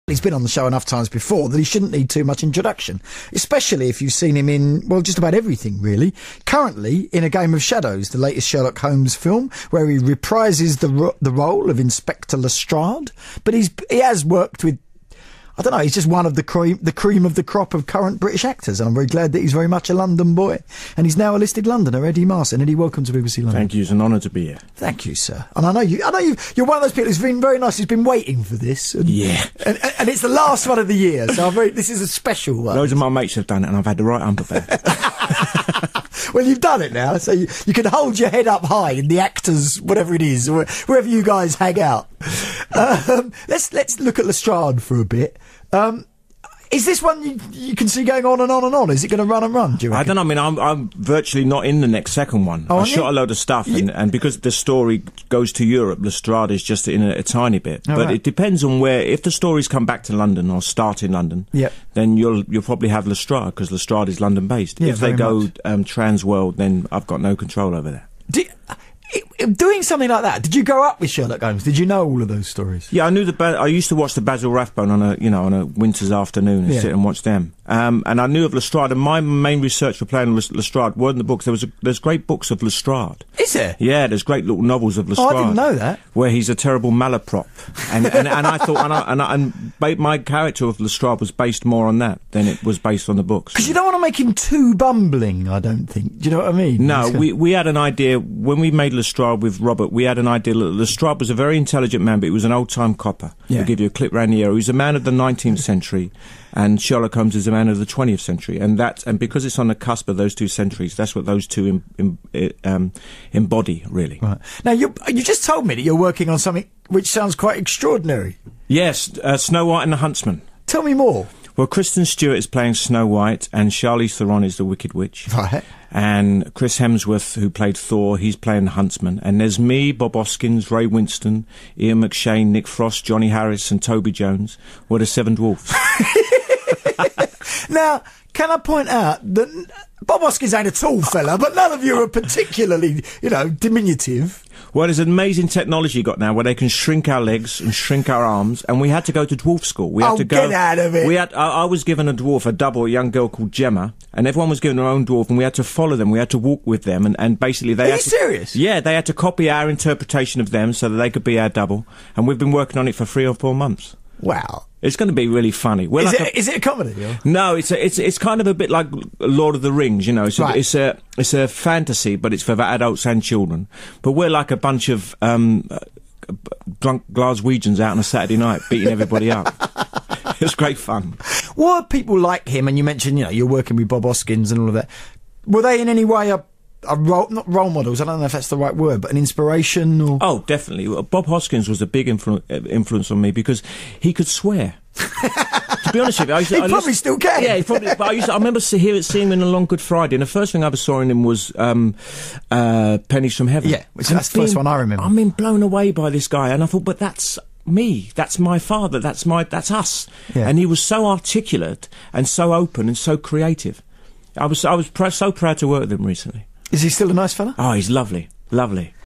He's been on the show enough times before that he shouldn't need too much introduction, especially if you've seen him in, well, just about everything, really. Currently, in A Game of Shadows, the latest Sherlock Holmes film, where he reprises the role of Inspector Lestrade, but he has worked with, I don't know, he's just one of the cream of the crop of current British actors, and I'm very glad that he's very much a London boy. And he's now a listed Londoner, Eddie Marsan. Eddie, welcome to BBC London. Thank you, it's an honour to be here. Thank you, sir. And I know you're one of those people who's been very nice, who's been waiting for this. And, yeah. And it's the last one of the year, so this is a special one. Loads of my mates have done it, and I've had the right underwear. Well, you've done it now, so you can hold your head up high in the actors, whatever it is, or wherever you guys hang out. Let's look at Lestrade for a bit. Is this one you can see going on and on and on? Is it going to run and run, do you reckon? I don't know. I mean, I'm virtually not in the next second one. I shot a load of stuff, and because the story goes to Europe, Lestrade is just in a tiny bit. But it depends on where. If the stories come back to London or start in London, then you'll probably have Lestrade, because Lestrade is London-based. If they go trans-world, then I've got no control over that. Doing something like that, did you grow up with Sherlock Holmes? Did you know all of those stories? Yeah, I knew I used to watch the Basil Rathbone on a winter's afternoon and sit and watch them. And I knew of Lestrade, and my main research for playing Lestrade weren't the books. There's great books of Lestrade. Is there? Yeah, there's great little novels of Lestrade. Oh, I didn't know that. Where he's a terrible malaprop, and I thought, my character of Lestrade was based more on that than it was based on the books. Because you don't want to make him too bumbling, I don't think. Do you know what I mean? No, we had an idea when we made Lestrade with Robert. We had an idea that Lestrade was a very intelligent man, but he was an old-time copper. Yeah. I'll give you a clip round the ear. He was a man of the 19th century, and Sherlock Holmes is a man of the 20th century, and because it's on the cusp of those two centuries, that's what those two embody, really. Right. Now, you just told me that you're working on something which sounds quite extraordinary. Yes, Snow White and the Huntsman. Tell me more. Well, Kristen Stewart is playing Snow White, and Charlize Theron is the Wicked Witch. Right. And Chris Hemsworth, who played Thor, he's playing the Huntsman. And there's me, Bob Hoskins, Ray Winston, Ian McShane, Nick Frost, Johnny Harris, and Toby Jones. We're the Seven Dwarfs. Now, can I point out that Bob Hoskins ain't a tall fella, but none of you are particularly, diminutive. Well, there's an amazing technology got now where they can shrink our legs and shrink our arms, and we had to go to dwarf school. We had to go. Get out of it! I was given a dwarf, a double, a young girl called Gemma, and everyone was given their own dwarf, and we had to follow them. We had to walk with them, and basically they. Are you serious? Yeah, they had to copy our interpretation of them so that they could be our double, and we've been working on it for 3 or 4 months. Wow. It's going to be really funny. Is it a comedy? Or? No, it's kind of a bit like Lord of the Rings, It's a fantasy, but it's for adults and children. But we're like a bunch of drunk Glaswegians out on a Saturday night beating everybody up. It's great fun. Were people like him, and you mentioned, you're working with Bob Hoskins and all of that, were they in any way not role models, I don't know if that's the right word, but an inspiration? Or? Oh, definitely. Bob Hoskins was a big influence on me because he could swear. To be honest with you, he probably still can. Yeah, but I remember seeing him in A Long Good Friday, and the first thing I ever saw in him was Pennies from Heaven. Yeah, that's the first one I remember. I mean, blown away by this guy, and I thought, but that's me, that's my father, that's us. Yeah. And he was so articulate and so open and so creative. I was so proud to work with him recently. Is he still a nice fella? Oh, he's lovely. Lovely.